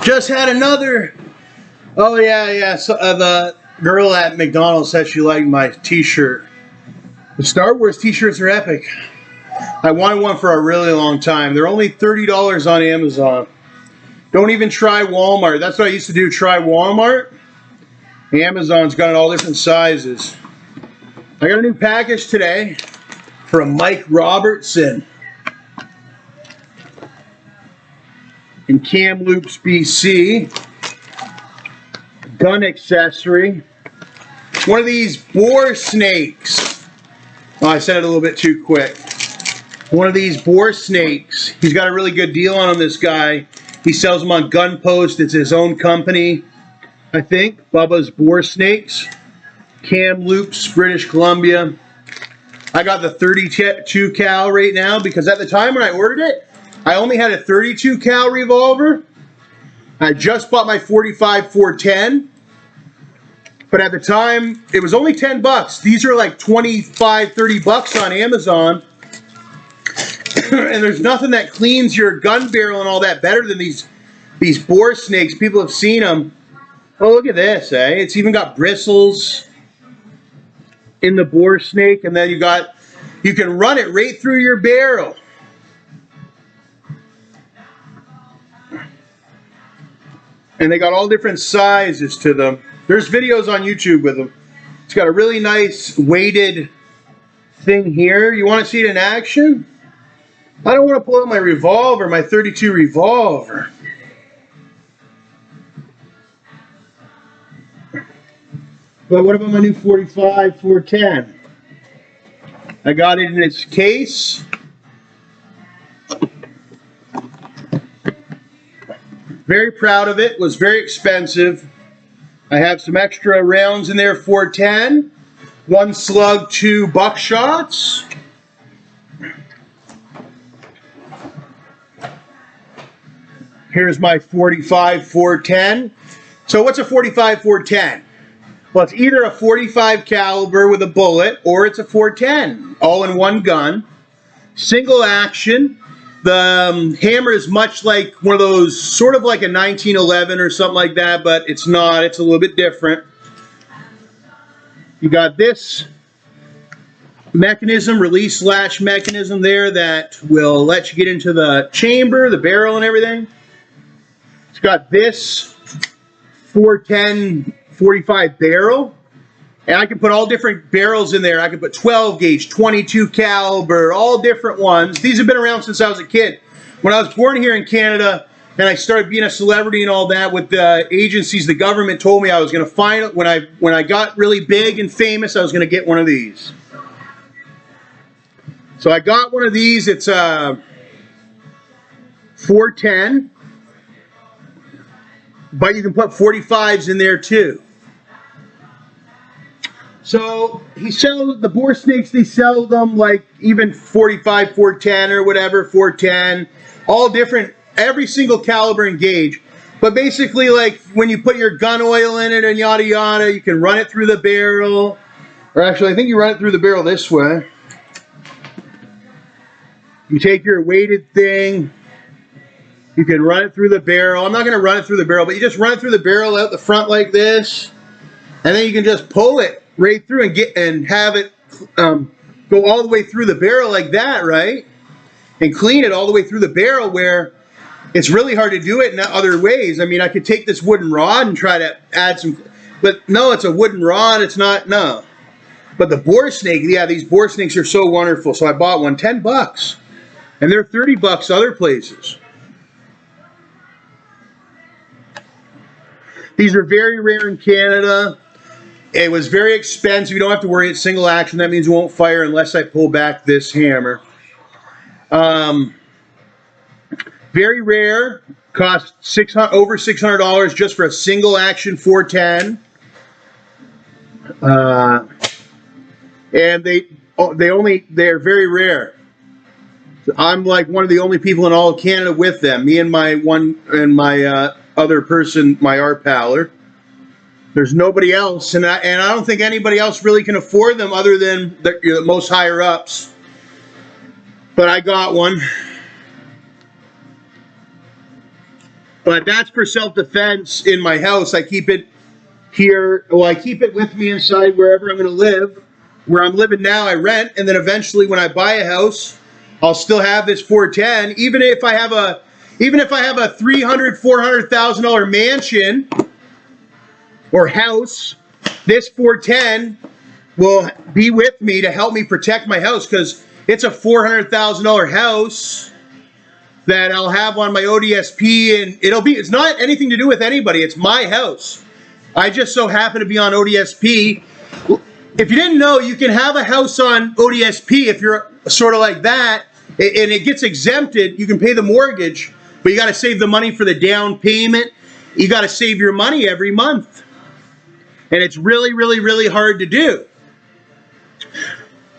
Just had another. Oh yeah. So, the girl at McDonald's said she liked my T-shirt. The Star Wars T-shirts are epic. I wanted one for a really long time. They're only $30 on Amazon. Don't even try Walmart. That's what I used to do. Try Walmart. Amazon's got it all different sizes. I got a new package today from Mike Robertson in Kamloops, BC. Gun accessory. One of these boar snakes. Oh, I said it a little bit too quick. One of these boar snakes. He's got a really good deal on them, this guy. He sells them on Gun Post. It's his own company, I think. Bubba's Boar Snakes. Kamloops, British Columbia. I got the 32 cal right now because at the time when I ordered it, I only had a 32 cal revolver. I just bought my 45 410. But at the time, it was only 10 bucks. These are like 25, 30 bucks on Amazon. And there's nothing that cleans your gun barrel and all that better than these boar snakes. People have seen them. Oh, look at this, eh? It's even got bristles in the boar snake, and then you can run it right through your barrel. And they got all different sizes to them. There's videos on YouTube with them. It's got a really nice weighted thing here. You want to see it in action? I don't want to pull out my revolver, my 32 revolver. But what about my new 45 410? I got it in its case. Very proud of it. Was very expensive. I have some extra rounds in there, 410. 1 slug, 2 buckshots. Here's my 45 410. So what's a 45 410? Well, it's either a 45 caliber with a bullet or it's a 410, all in one gun. Single action. The hammer is much like one of those, sort of like a 1911 or something like that, but it's not. It's a little bit different. You got this mechanism, release latch mechanism there that will let you get into the chamber, the barrel and everything. It's got this 410 45 barrel, and I can put all different barrels in there. I can put 12 gauge, 22 caliber, all different ones. These have been around since I was a kid. When I was born here in Canada and I started being a celebrity and all that with the agencies, the government told me I was going to find, when I got really big and famous, I was going to get one of these. So I got one of these. It's a 410, but you can put 45s in there too. So he sells the boar snakes. They sell them like even 45 410 or whatever, 410, all different, every single caliber and gauge. But basically, like when you put your gun oil in it and yada yada, you can run it through the barrel. Or actually, I think you run it through the barrel this way. You take your weighted thing. You can run it through the barrel. I'm not going to run it through the barrel, but you just run it through the barrel out the front like this, and then you can just pull it right through and have it go all the way through the barrel like that, right? And clean it all the way through the barrel, where it's really hard to do it in other ways. I mean, I could take this wooden rod and try to add some, but no, it's a wooden rod. It's not, no. But the boar snake, yeah, these boar snakes are so wonderful. So I bought one, 10 bucks, and they're 30 bucks other places. These are very rare in Canada. It was very expensive. You don't have to worry. It's single action. That means it won't fire unless I pull back this hammer. Very rare. Cost over $600 just for a single action 410. And they're very rare. I'm like one of the only people in all of Canada with them. Me and my other person, my R-Paller. There's nobody else, and I don't think anybody else really can afford them other than the most higher ups. But I got one. But that's for self-defense in my house. I keep it here. Well, I keep it with me inside wherever I'm going to live. Where I'm living now, I rent, and then eventually when I buy a house, I'll still have this 410. Even if I have a $300,000-$400,000 mansion or house, this 410 will be with me to help me protect my house, because it's a $400,000 house that I'll have on my ODSP, and it's not anything to do with anybody. It's my house. I just so happen to be on ODSP. If you didn't know, you can have a house on ODSP if you're sort of like that, and it gets exempted. You can pay the mortgage, but you got to save the money for the down payment. You got to save your money every month. And it's really, really, really hard to do.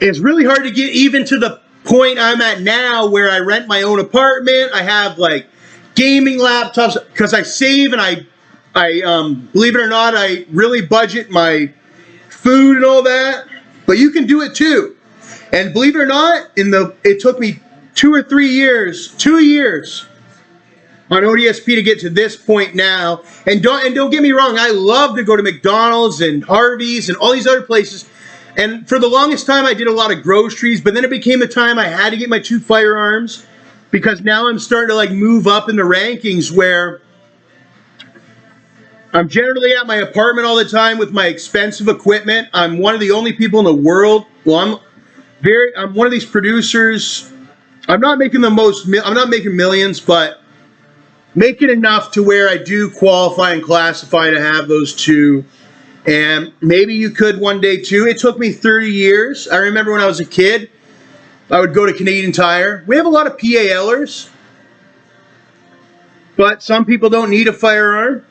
It's really hard to get even to the point I'm at now where I rent my own apartment. I have like gaming laptops because I save, and I believe it or not, I really budget my food and all that. But you can do it too. And believe it or not, it took me 2 or 3 years, 2 years on ODSP to get to this point now. And don't get me wrong, I love to go to McDonald's and Harvey's and all these other places. And for the longest time, I did a lot of groceries, but then it became a time I had to get my 2 firearms, because now I'm starting to like move up in the rankings where I'm generally at my apartment all the time with my expensive equipment. I'm one of the only people in the world. Well, I'm one of these producers. I'm not making millions, but making enough to where I do qualify and classify to have those 2. And maybe you could one day too. It took me 30 years. I remember when I was a kid, I would go to Canadian Tire. We have a lot of PALers, but some people don't need a firearm.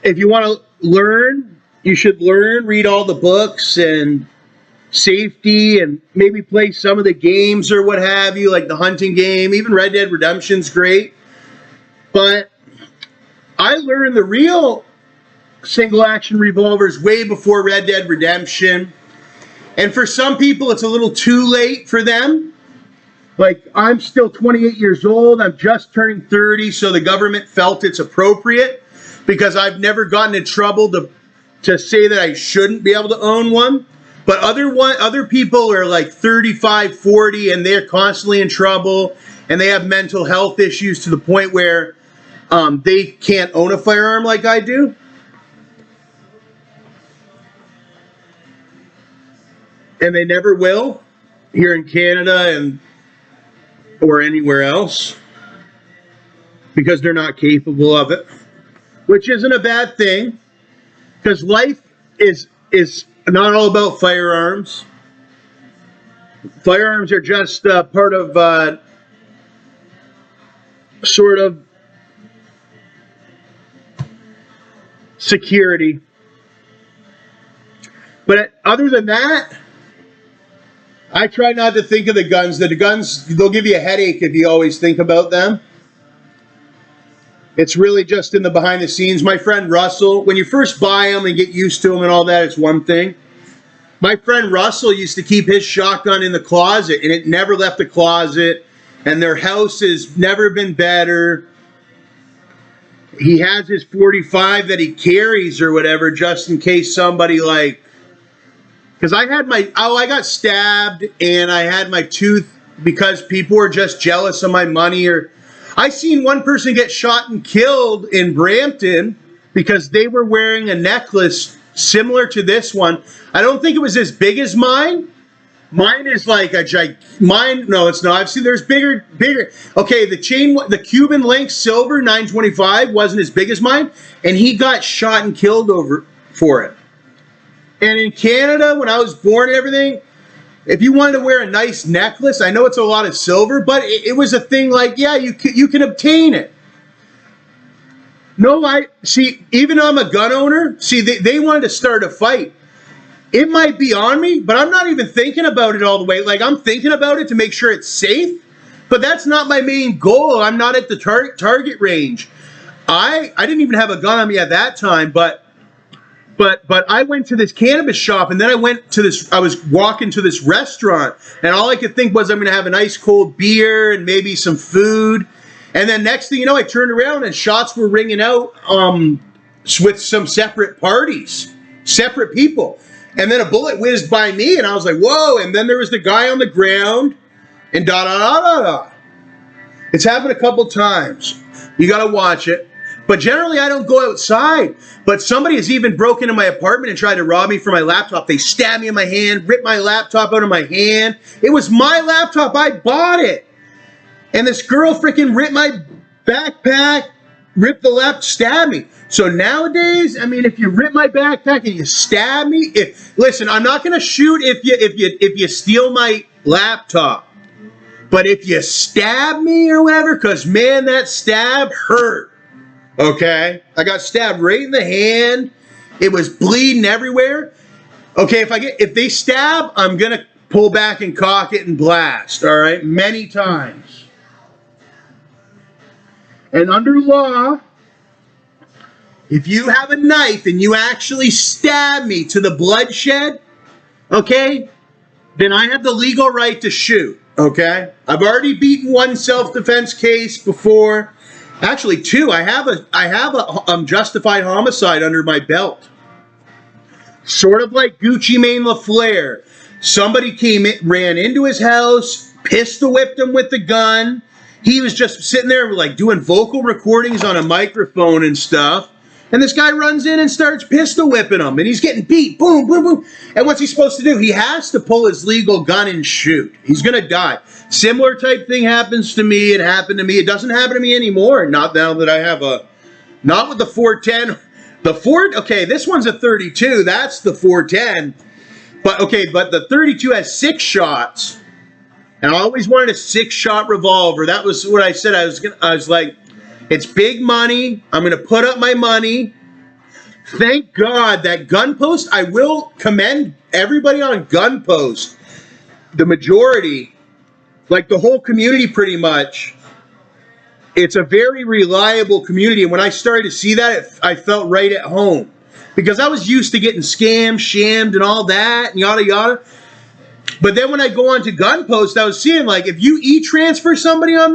If you want to learn, you should learn, read all the books and safety, and maybe play some of the games or what have you, like the hunting game. Even Red Dead Redemption's great. But I learned the real single action revolvers way before Red Dead Redemption. And for some people, it's a little too late for them. Like, I'm still 28 years old. I'm just turning 30, so the government felt it's appropriate, because I've never gotten in trouble to say that I shouldn't be able to own one. But other people are like 35, 40, and they're constantly in trouble, and they have mental health issues to the point where they can't own a firearm like I do. And they never will here in Canada or anywhere else, because they're not capable of it, which isn't a bad thing, because life is not all about firearms. Firearms are just part of sort of security. But other than that, I try not to think of the guns. The guns, they'll give you a headache if you always think about them. It's really just in the behind the scenes. My friend Russell, when you first buy them and get used to them and all that, it's one thing. My friend Russell used to keep his shotgun in the closet, and it never left the closet, and their house has never been better. He has his 45 that he carries or whatever, just in case somebody like, because I got stabbed, and I had my tooth because people were just jealous of my money. Or I seen one person get shot and killed in Brampton because they were wearing a necklace similar to this one. I don't think it was as big as mine. Mine is like no, it's not. I've seen there's bigger. Okay, the Cuban link silver 925 wasn't as big as mine, and he got shot and killed for it. And in Canada, when I was born and everything, if you wanted to wear a nice necklace, I know it's a lot of silver, but it was a thing like, yeah, you can obtain it. No, even though I'm a gun owner, they wanted to start a fight. It might be on me, but I'm not even thinking about it all the way. Like, I'm thinking about it to make sure it's safe, but that's not my main goal. I'm not at the target range. I didn't even have a gun on me at that time, but I went to this cannabis shop, and then I was walking to this restaurant, and all I could think was I'm going to have a nice cold beer and maybe some food. And then next thing you know, I turned around and shots were ringing out with some separate parties, separate people. And then a bullet whizzed by me, and I was like, whoa. And then there was the guy on the ground, and da-da-da-da-da. It's happened a couple times. You got to watch it. But generally, I don't go outside. But somebody has even broken into my apartment and tried to rob me for my laptop. They stabbed me in my hand, ripped my laptop out of my hand. It was my laptop. I bought it. And this girl freaking ripped my backpack, ripped the laptop, stabbed me. So nowadays, I mean, if you rip my backpack and you stab me, listen, I'm not going to shoot if you steal my laptop. But if you stab me or whatever, because, man, that stab hurt. Okay? I got stabbed right in the hand. It was bleeding everywhere. Okay, if they stab, I'm going to pull back and cock it and blast. All right? Many times. And under law, if you have a knife and you actually stab me to the bloodshed, okay, then I have the legal right to shoot. Okay, I've already beaten one self-defense case before. Actually, two. I have a justified homicide under my belt. Sort of like Gucci Mane LaFleur. Somebody ran into his house, pistol whipped him with the gun. He was just sitting there like doing vocal recordings on a microphone and stuff. And this guy runs in and starts pistol whipping him. And he's getting beat. Boom, boom, boom. And what's he supposed to do? He has to pull his legal gun and shoot. He's going to die. Similar type thing happens to me. It happened to me. It doesn't happen to me anymore. Not now that I have not with the 410. Okay, this one's a 32. That's the 410. But the 32 has 6 shots. And I always wanted a 6-shot revolver. That was what I said. I was like, it's big money. I'm going to put up my money. Thank God that Gun Post, I will commend everybody on Gun Post. The majority, like the whole community pretty much. It's a very reliable community. And when I started to see that, I felt right at home. Because I was used to getting scammed, shammed, and all that, and yada, yada. But then when I go on to Gun Post, I was seeing, like, if you e-transfer somebody on